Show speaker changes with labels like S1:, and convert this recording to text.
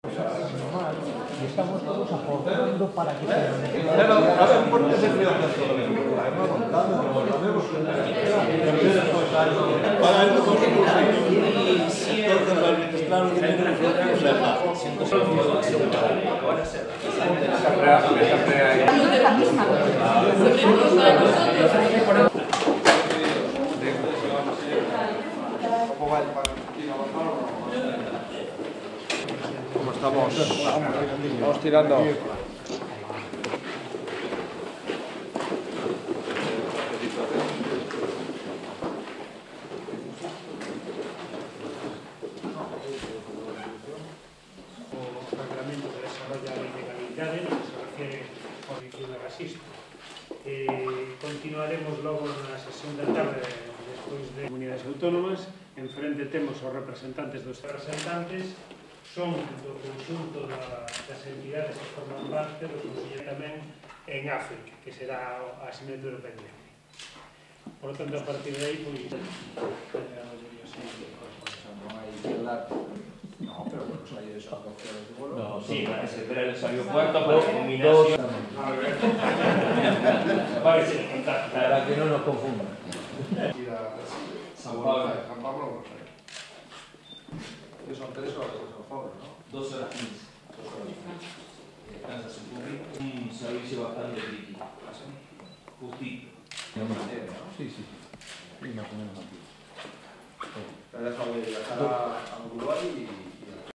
S1: Y estamos todos aportando para que
S2: Pero, a ver, ¿por qué se creó tanto lo mismo? Además, contando, como lo vemos, para el entonces, claro, que tiene ¿cómo estamos? Vamos tirando.
S3: Continuaremos logo na sesión da tarde despois de comunidades autónomas. En frente temos os representantes dos representantes, son do conxunto das entidades que forman parte do Consello tamén en África, que será a asignatura pendiente. Por lo tanto, a partir de aí, pois...
S2: No, pero bueno, hay esas opciones de vuelo.
S4: No, sí, parece ver el aeropuerto para eliminación. Para que no nos confundan.
S2: San Pablo, que son 3 horas de San Pablo, ¿no?
S4: 2 horas 15. Descansa su público. Un servicio bastante crítico. Justito.
S1: Sí, sí. Y más o menos aquí.
S2: Te ha dejado de viajar a Uruguay y...